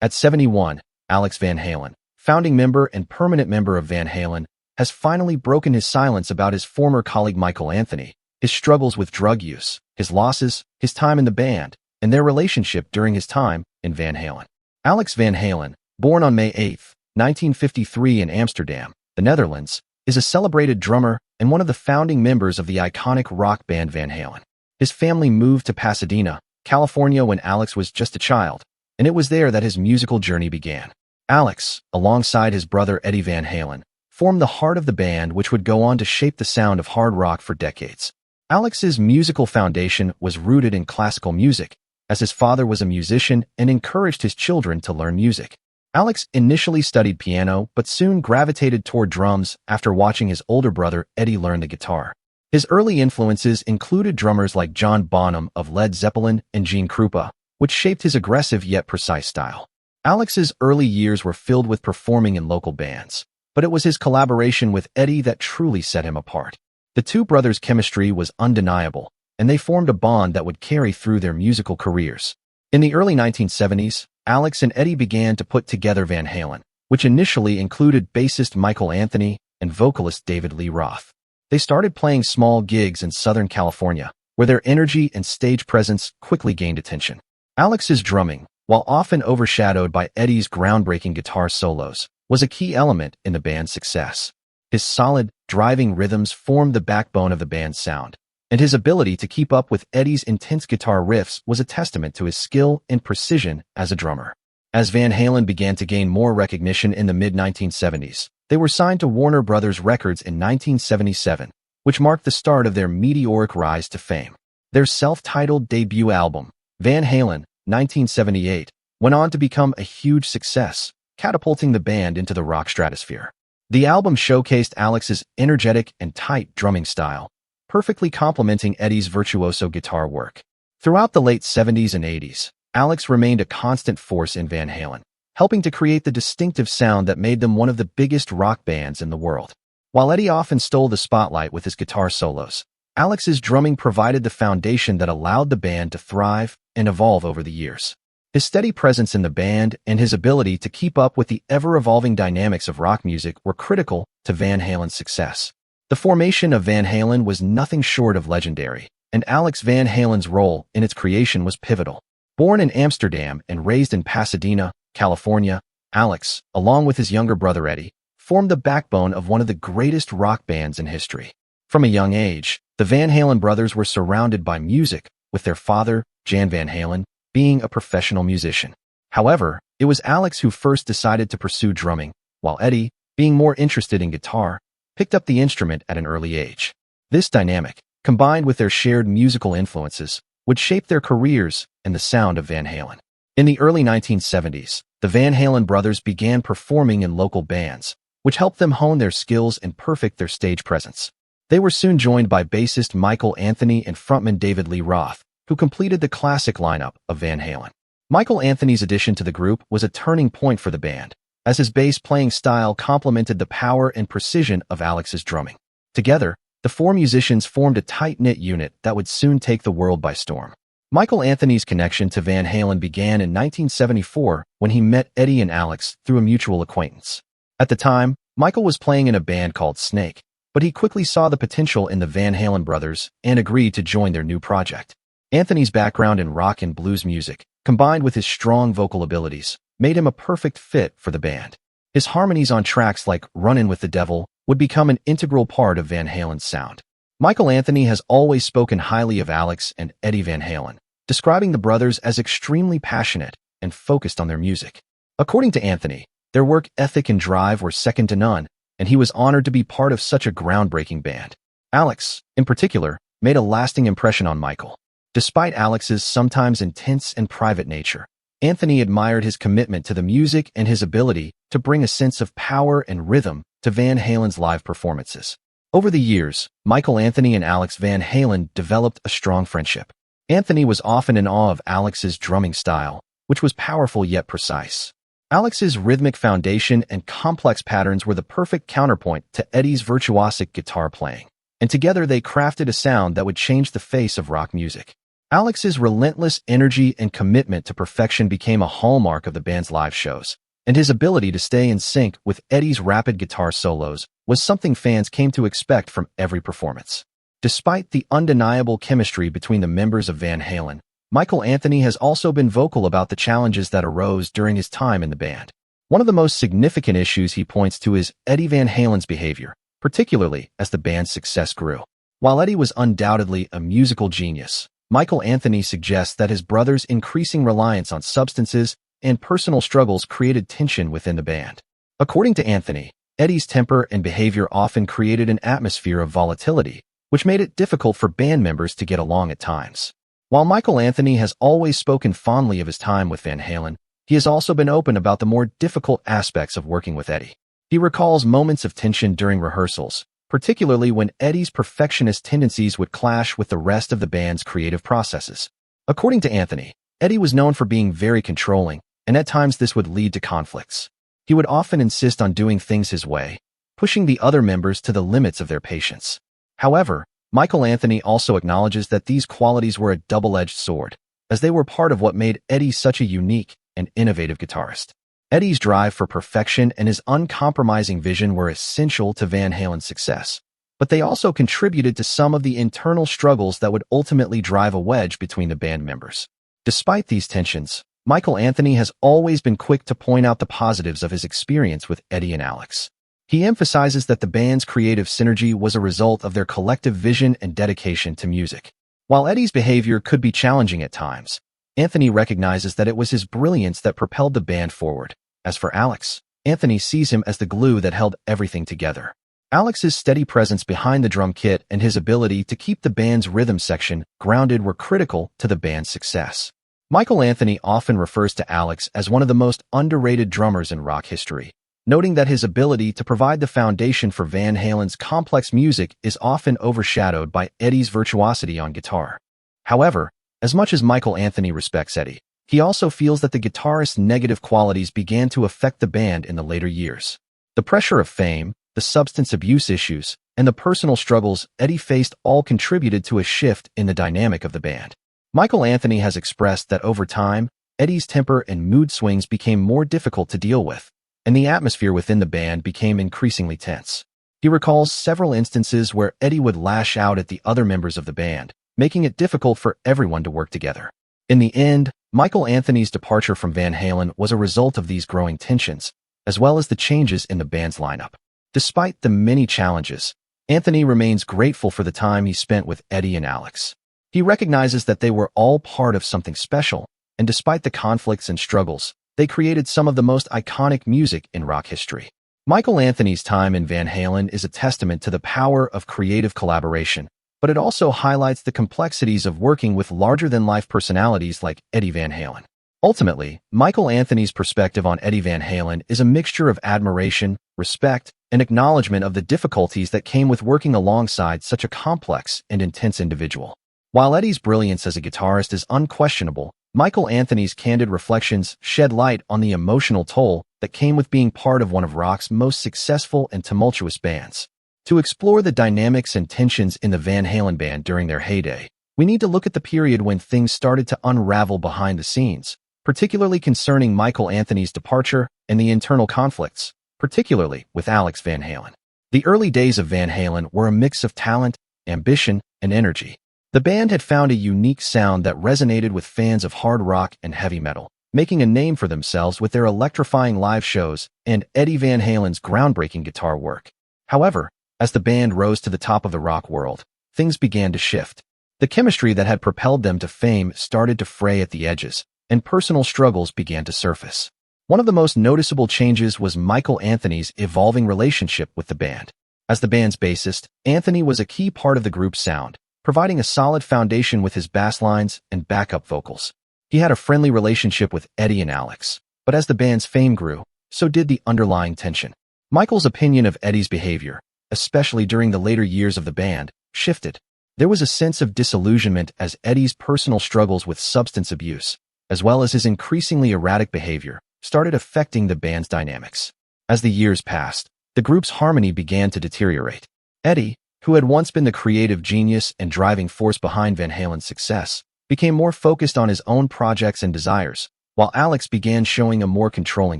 At 71, Alex Van Halen, founding member and permanent member of Van Halen, has finally broken his silence about his former colleague Michael Anthony, his struggles with drug use, his losses, his time in the band, and their relationship during his time in Van Halen. Alex Van Halen, born on May 8, 1953 in Amsterdam, the Netherlands, is a celebrated drummer and one of the founding members of the iconic rock band Van Halen. His family moved to Pasadena, California when Alex was just a child, and it was there that his musical journey began. Alex, alongside his brother Eddie Van Halen, formed the heart of the band, which would go on to shape the sound of hard rock for decades. Alex's musical foundation was rooted in classical music, as his father was a musician and encouraged his children to learn music. Alex initially studied piano but soon gravitated toward drums after watching his older brother Eddie learn the guitar. His early influences included drummers like John Bonham of Led Zeppelin and Gene Krupa, which shaped his aggressive yet precise style. Alex's early years were filled with performing in local bands, but it was his collaboration with Eddie that truly set him apart. The two brothers' chemistry was undeniable, and they formed a bond that would carry through their musical careers. In the early 1970s, Alex and Eddie began to put together Van Halen, which initially included bassist Michael Anthony and vocalist David Lee Roth. They started playing small gigs in Southern California, where their energy and stage presence quickly gained attention. Alex's drumming, while often overshadowed by Eddie's groundbreaking guitar solos, was a key element in the band's success. His solid, driving rhythms formed the backbone of the band's sound, and his ability to keep up with Eddie's intense guitar riffs was a testament to his skill and precision as a drummer. As Van Halen began to gain more recognition in the mid-1970s, they were signed to Warner Brothers Records in 1977, which marked the start of their meteoric rise to fame. Their self-titled debut album, Van Halen, 1978, went on to become a huge success, catapulting the band into the rock stratosphere. The album showcased Alex's energetic and tight drumming style, perfectly complementing Eddie's virtuoso guitar work. Throughout the late 70s and 80s, Alex remained a constant force in Van Halen, helping to create the distinctive sound that made them one of the biggest rock bands in the world. While Eddie often stole the spotlight with his guitar solos, Alex's drumming provided the foundation that allowed the band to thrive and evolve over the years. His steady presence in the band and his ability to keep up with the ever-evolving dynamics of rock music were critical to Van Halen's success. The formation of Van Halen was nothing short of legendary, and Alex Van Halen's role in its creation was pivotal. Born in Amsterdam and raised in Pasadena, California, Alex, along with his younger brother Eddie, formed the backbone of one of the greatest rock bands in history. From a young age, the Van Halen brothers were surrounded by music, with their father, Jan Van Halen, being a professional musician. However, it was Alex who first decided to pursue drumming, while Eddie, being more interested in guitar, picked up the instrument at an early age. This dynamic, combined with their shared musical influences, would shape their careers and the sound of Van Halen. In the early 1970s, the Van Halen brothers began performing in local bands, which helped them hone their skills and perfect their stage presence. They were soon joined by bassist Michael Anthony and frontman David Lee Roth, who completed the classic lineup of Van Halen. Michael Anthony's addition to the group was a turning point for the band, as his bass-playing style complemented the power and precision of Alex's drumming. Together, the four musicians formed a tight-knit unit that would soon take the world by storm. Michael Anthony's connection to Van Halen began in 1974 when he met Eddie and Alex through a mutual acquaintance. At the time, Michael was playing in a band called Snake, but he quickly saw the potential in the Van Halen brothers and agreed to join their new project. Anthony's background in rock and blues music, combined with his strong vocal abilities, made him a perfect fit for the band. His harmonies on tracks like Runnin' with the Devil would become an integral part of Van Halen's sound. Michael Anthony has always spoken highly of Alex and Eddie Van Halen, describing the brothers as extremely passionate and focused on their music. According to Anthony, their work ethic and drive were second to none, and he was honored to be part of such a groundbreaking band. Alex, in particular, made a lasting impression on Michael. Despite Alex's sometimes intense and private nature, Anthony admired his commitment to the music and his ability to bring a sense of power and rhythm to Van Halen's live performances. Over the years, Michael Anthony and Alex Van Halen developed a strong friendship. Anthony was often in awe of Alex's drumming style, which was powerful yet precise. Alex's rhythmic foundation and complex patterns were the perfect counterpoint to Eddie's virtuosic guitar playing, and together they crafted a sound that would change the face of rock music. Alex's relentless energy and commitment to perfection became a hallmark of the band's live shows, and his ability to stay in sync with Eddie's rapid guitar solos was something fans came to expect from every performance. Despite the undeniable chemistry between the members of Van Halen, Michael Anthony has also been vocal about the challenges that arose during his time in the band. One of the most significant issues he points to is Eddie Van Halen's behavior, particularly as the band's success grew. While Eddie was undoubtedly a musical genius, Michael Anthony suggests that his brother's increasing reliance on substances and personal struggles created tension within the band. According to Anthony, Eddie's temper and behavior often created an atmosphere of volatility, which made it difficult for band members to get along at times. While Michael Anthony has always spoken fondly of his time with Van Halen, he has also been open about the more difficult aspects of working with Eddie. He recalls moments of tension during rehearsals, particularly when Eddie's perfectionist tendencies would clash with the rest of the band's creative processes. According to Anthony, Eddie was known for being very controlling, and at times this would lead to conflicts. He would often insist on doing things his way, pushing the other members to the limits of their patience. However, Michael Anthony also acknowledges that these qualities were a double-edged sword, as they were part of what made Eddie such a unique and innovative guitarist. Eddie's drive for perfection and his uncompromising vision were essential to Van Halen's success, but they also contributed to some of the internal struggles that would ultimately drive a wedge between the band members. Despite these tensions, Michael Anthony has always been quick to point out the positives of his experience with Eddie and Alex. He emphasizes that the band's creative synergy was a result of their collective vision and dedication to music. While Eddie's behavior could be challenging at times, Anthony recognizes that it was his brilliance that propelled the band forward. As for Alex, Anthony sees him as the glue that held everything together. Alex's steady presence behind the drum kit and his ability to keep the band's rhythm section grounded were critical to the band's success. Michael Anthony often refers to Alex as one of the most underrated drummers in rock history, noting that his ability to provide the foundation for Van Halen's complex music is often overshadowed by Eddie's virtuosity on guitar. However, as much as Michael Anthony respects Eddie, he also feels that the guitarist's negative qualities began to affect the band in the later years. The pressure of fame, the substance abuse issues, and the personal struggles Eddie faced all contributed to a shift in the dynamic of the band. Michael Anthony has expressed that over time, Eddie's temper and mood swings became more difficult to deal with, and the atmosphere within the band became increasingly tense. He recalls several instances where Eddie would lash out at the other members of the band, making it difficult for everyone to work together. In the end, Michael Anthony's departure from Van Halen was a result of these growing tensions, as well as the changes in the band's lineup. Despite the many challenges, Anthony remains grateful for the time he spent with Eddie and Alex. He recognizes that they were all part of something special, and despite the conflicts and struggles, they created some of the most iconic music in rock history. Michael Anthony's time in Van Halen is a testament to the power of creative collaboration, but it also highlights the complexities of working with larger-than-life personalities like Eddie Van Halen. Ultimately, Michael Anthony's perspective on Eddie Van Halen is a mixture of admiration, respect, and acknowledgement of the difficulties that came with working alongside such a complex and intense individual. While Eddie's brilliance as a guitarist is unquestionable, Michael Anthony's candid reflections shed light on the emotional toll that came with being part of one of rock's most successful and tumultuous bands. To explore the dynamics and tensions in the Van Halen band during their heyday, we need to look at the period when things started to unravel behind the scenes, particularly concerning Michael Anthony's departure and the internal conflicts, particularly with Alex Van Halen. The early days of Van Halen were a mix of talent, ambition, and energy. The band had found a unique sound that resonated with fans of hard rock and heavy metal, making a name for themselves with their electrifying live shows and Eddie Van Halen's groundbreaking guitar work. However, as the band rose to the top of the rock world, things began to shift. The chemistry that had propelled them to fame started to fray at the edges, and personal struggles began to surface. One of the most noticeable changes was Michael Anthony's evolving relationship with the band. As the band's bassist, Anthony was a key part of the group's sound, providing a solid foundation with his bass lines and backup vocals. He had a friendly relationship with Eddie and Alex, but as the band's fame grew, so did the underlying tension. Michael's opinion of Eddie's behavior, especially during the later years of the band, shifted. There was a sense of disillusionment as Eddie's personal struggles with substance abuse, as well as his increasingly erratic behavior, started affecting the band's dynamics. As the years passed, the group's harmony began to deteriorate. Eddie, who had once been the creative genius and driving force behind Van Halen's success, became more focused on his own projects and desires, while Alex began showing a more controlling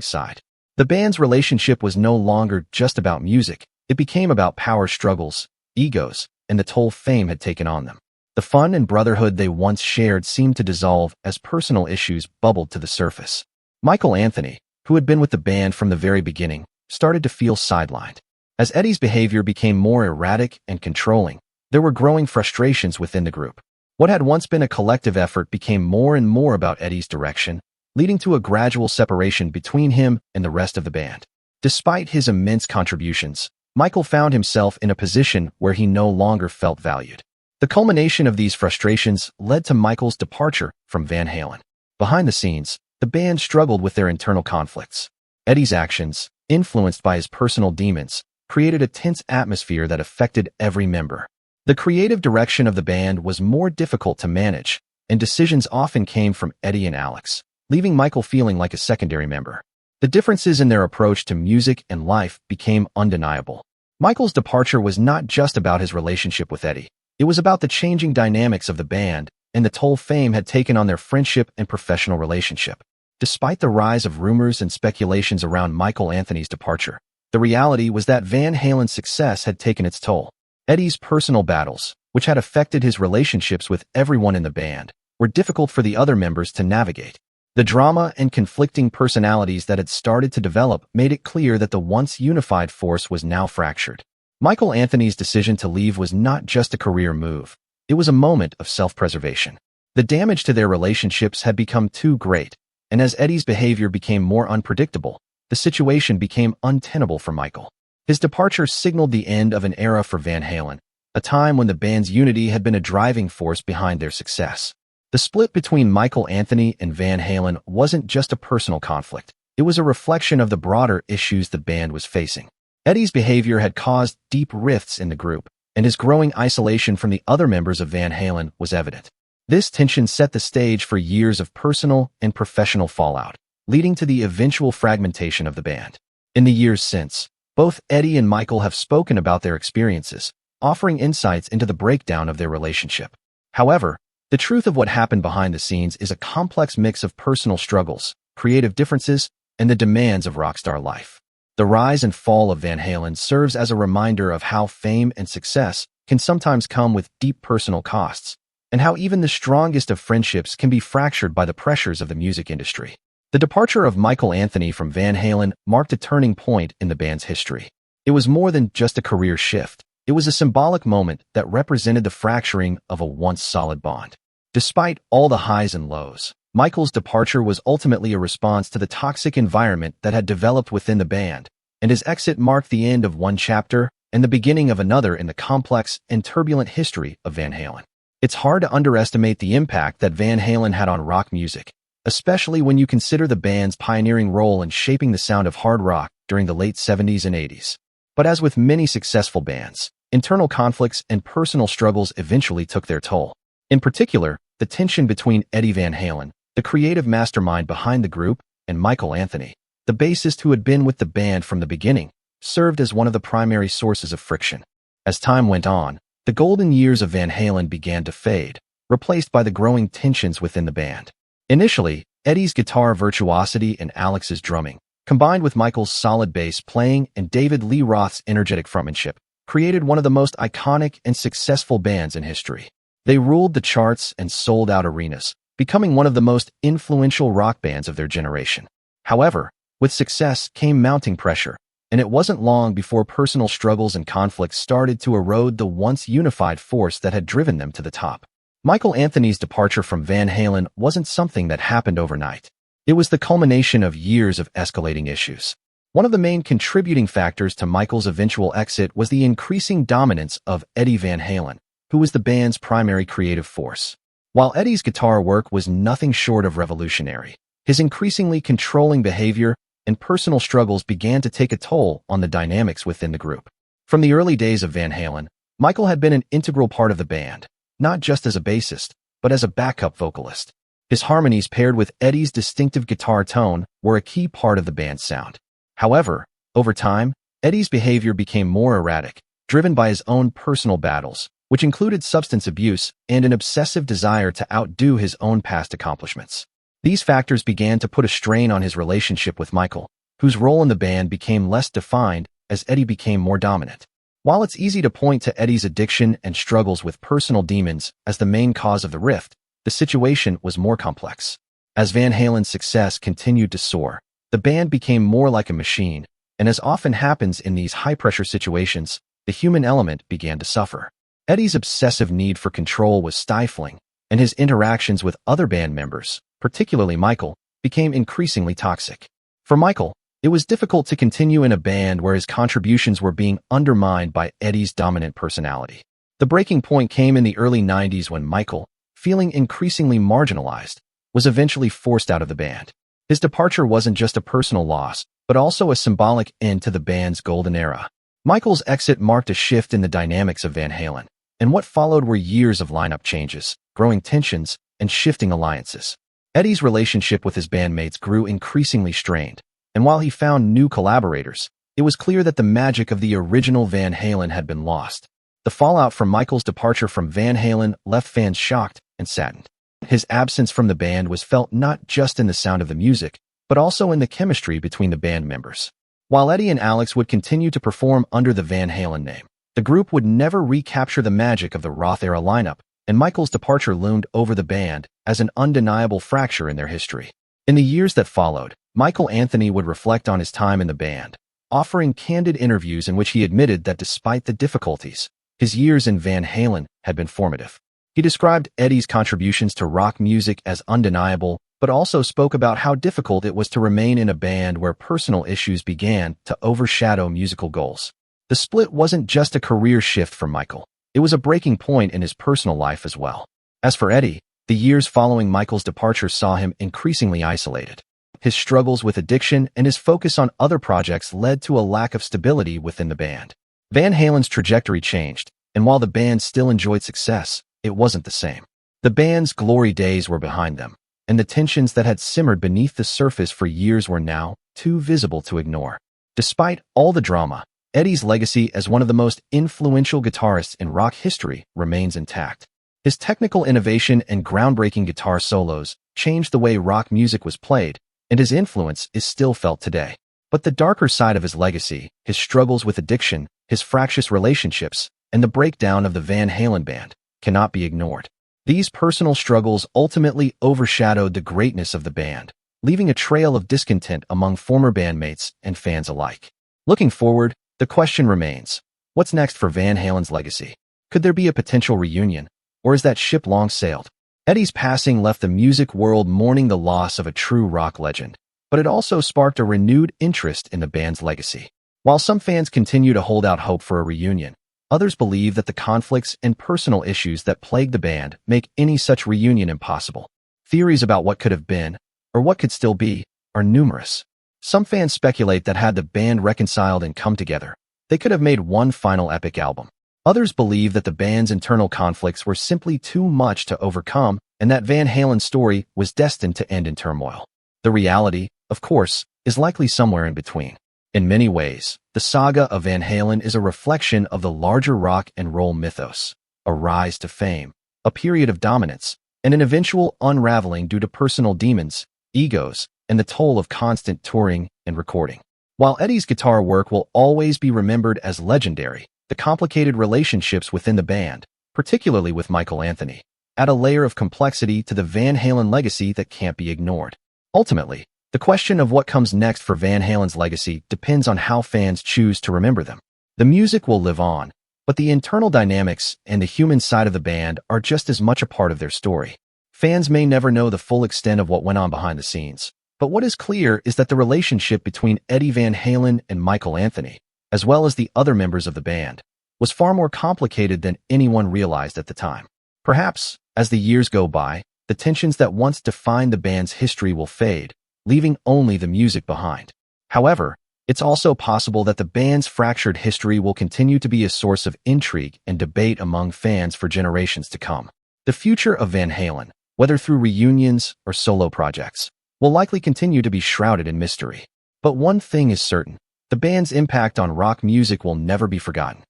side. The band's relationship was no longer just about music. It became about power struggles, egos, and the toll fame had taken on them. The fun and brotherhood they once shared seemed to dissolve as personal issues bubbled to the surface. Michael Anthony, who had been with the band from the very beginning, started to feel sidelined. As Eddie's behavior became more erratic and controlling, there were growing frustrations within the group. What had once been a collective effort became more and more about Eddie's direction, leading to a gradual separation between him and the rest of the band. Despite his immense contributions, Michael found himself in a position where he no longer felt valued. The culmination of these frustrations led to Michael's departure from Van Halen. Behind the scenes, the band struggled with their internal conflicts. Eddie's actions, influenced by his personal demons, created a tense atmosphere that affected every member. The creative direction of the band was more difficult to manage, and decisions often came from Eddie and Alex, leaving Michael feeling like a secondary member. The differences in their approach to music and life became undeniable. Michael's departure was not just about his relationship with Eddie. It was about the changing dynamics of the band and the toll fame had taken on their friendship and professional relationship. Despite the rise of rumors and speculations around Michael Anthony's departure, the reality was that Van Halen's success had taken its toll. Eddie's personal battles, which had affected his relationships with everyone in the band, were difficult for the other members to navigate. The drama and conflicting personalities that had started to develop made it clear that the once unified force was now fractured. Michael Anthony's decision to leave was not just a career move. It was a moment of self-preservation. The damage to their relationships had become too great, and as Eddie's behavior became more unpredictable, the situation became untenable for Michael. His departure signaled the end of an era for Van Halen, a time when the band's unity had been a driving force behind their success. The split between Michael Anthony and Van Halen wasn't just a personal conflict. It was a reflection of the broader issues the band was facing. Eddie's behavior had caused deep rifts in the group, and his growing isolation from the other members of Van Halen was evident. This tension set the stage for years of personal and professional fallout, leading to the eventual fragmentation of the band. In the years since, both Eddie and Michael have spoken about their experiences, offering insights into the breakdown of their relationship. However, the truth of what happened behind the scenes is a complex mix of personal struggles, creative differences, and the demands of rockstar life. The rise and fall of Van Halen serves as a reminder of how fame and success can sometimes come with deep personal costs, and how even the strongest of friendships can be fractured by the pressures of the music industry. The departure of Michael Anthony from Van Halen marked a turning point in the band's history. It was more than just a career shift. It was a symbolic moment that represented the fracturing of a once solid bond. Despite all the highs and lows, Michael's departure was ultimately a response to the toxic environment that had developed within the band, and his exit marked the end of one chapter and the beginning of another in the complex and turbulent history of Van Halen. It's hard to underestimate the impact that Van Halen had on rock music, especially when you consider the band's pioneering role in shaping the sound of hard rock during the late 70s and 80s. But as with many successful bands, internal conflicts and personal struggles eventually took their toll. In particular, the tension between Eddie Van Halen, the creative mastermind behind the group, and Michael Anthony, the bassist who had been with the band from the beginning, served as one of the primary sources of friction. As time went on, the golden years of Van Halen began to fade, replaced by the growing tensions within the band. Initially, Eddie's guitar virtuosity and Alex's drumming, combined with Michael's solid bass playing and David Lee Roth's energetic frontmanship, created one of the most iconic and successful bands in history. They ruled the charts and sold out arenas, becoming one of the most influential rock bands of their generation. However, with success came mounting pressure, and it wasn't long before personal struggles and conflicts started to erode the once unified force that had driven them to the top. Michael Anthony's departure from Van Halen wasn't something that happened overnight. It was the culmination of years of escalating issues. One of the main contributing factors to Michael's eventual exit was the increasing dominance of Eddie Van Halen, who was the band's primary creative force. While Eddie's guitar work was nothing short of revolutionary, his increasingly controlling behavior and personal struggles began to take a toll on the dynamics within the group. From the early days of Van Halen, Michael had been an integral part of the band, not just as a bassist, but as a backup vocalist. His harmonies paired with Eddie's distinctive guitar tone were a key part of the band's sound. However, over time, Eddie's behavior became more erratic, driven by his own personal battles, which included substance abuse and an obsessive desire to outdo his own past accomplishments. These factors began to put a strain on his relationship with Michael, whose role in the band became less defined as Eddie became more dominant. While it's easy to point to Eddie's addiction and struggles with personal demons as the main cause of the rift, the situation was more complex. As Van Halen's success continued to soar, the band became more like a machine, and as often happens in these high-pressure situations, the human element began to suffer. Eddie's obsessive need for control was stifling, and his interactions with other band members, particularly Michael, became increasingly toxic. For Michael, it was difficult to continue in a band where his contributions were being undermined by Eddie's dominant personality. The breaking point came in the early 90s when Michael, feeling increasingly marginalized, was eventually forced out of the band. His departure wasn't just a personal loss, but also a symbolic end to the band's golden era. Michael's exit marked a shift in the dynamics of Van Halen, and what followed were years of lineup changes, growing tensions, and shifting alliances. Eddie's relationship with his bandmates grew increasingly strained, and while he found new collaborators, it was clear that the magic of the original Van Halen had been lost. The fallout from Michael's departure from Van Halen left fans shocked and saddened. His absence from the band was felt not just in the sound of the music, but also in the chemistry between the band members. While Eddie and Alex would continue to perform under the Van Halen name, the group would never recapture the magic of the Roth-era lineup, and Michael's departure loomed over the band as an undeniable fracture in their history. In the years that followed, Michael Anthony would reflect on his time in the band, offering candid interviews in which he admitted that despite the difficulties, his years in Van Halen had been formative. He described Eddie's contributions to rock music as undeniable, but also spoke about how difficult it was to remain in a band where personal issues began to overshadow musical goals. The split wasn't just a career shift for Michael, it was a breaking point in his personal life as well. As for Eddie, the years following Michael's departure saw him increasingly isolated. His struggles with addiction and his focus on other projects led to a lack of stability within the band. Van Halen's trajectory changed, and while the band still enjoyed success, it wasn't the same. The band's glory days were behind them, and the tensions that had simmered beneath the surface for years were now too visible to ignore. Despite all the drama, Eddie's legacy as one of the most influential guitarists in rock history remains intact. His technical innovation and groundbreaking guitar solos changed the way rock music was played, and his influence is still felt today. But the darker side of his legacy, his struggles with addiction, his fractious relationships, and the breakdown of the Van Halen band, cannot be ignored. These personal struggles ultimately overshadowed the greatness of the band, leaving a trail of discontent among former bandmates and fans alike. Looking forward, the question remains, what's next for Van Halen's legacy? Could there be a potential reunion, or is that ship long sailed? Eddie's passing left the music world mourning the loss of a true rock legend, but it also sparked a renewed interest in the band's legacy. While some fans continue to hold out hope for a reunion, others believe that the conflicts and personal issues that plague the band make any such reunion impossible. Theories about what could have been, or what could still be, are numerous. Some fans speculate that had the band reconciled and come together, they could have made one final epic album. Others believe that the band's internal conflicts were simply too much to overcome and that Van Halen's story was destined to end in turmoil. The reality, of course, is likely somewhere in between. In many ways, the saga of Van Halen is a reflection of the larger rock and roll mythos, a rise to fame, a period of dominance, and an eventual unraveling due to personal demons, egos, and the toll of constant touring and recording. While Eddie's guitar work will always be remembered as legendary, the complicated relationships within the band, particularly with Michael Anthony, add a layer of complexity to the Van Halen legacy that can't be ignored. Ultimately, the question of what comes next for Van Halen's legacy depends on how fans choose to remember them. The music will live on, but the internal dynamics and the human side of the band are just as much a part of their story. Fans may never know the full extent of what went on behind the scenes, but what is clear is that the relationship between Eddie Van Halen and Michael Anthony, as well as the other members of the band, was far more complicated than anyone realized at the time. Perhaps, as the years go by, the tensions that once defined the band's history will fade, leaving only the music behind. However, it's also possible that the band's fractured history will continue to be a source of intrigue and debate among fans for generations to come. The future of Van Halen, whether through reunions or solo projects, will likely continue to be shrouded in mystery. But one thing is certain, the band's impact on rock music will never be forgotten.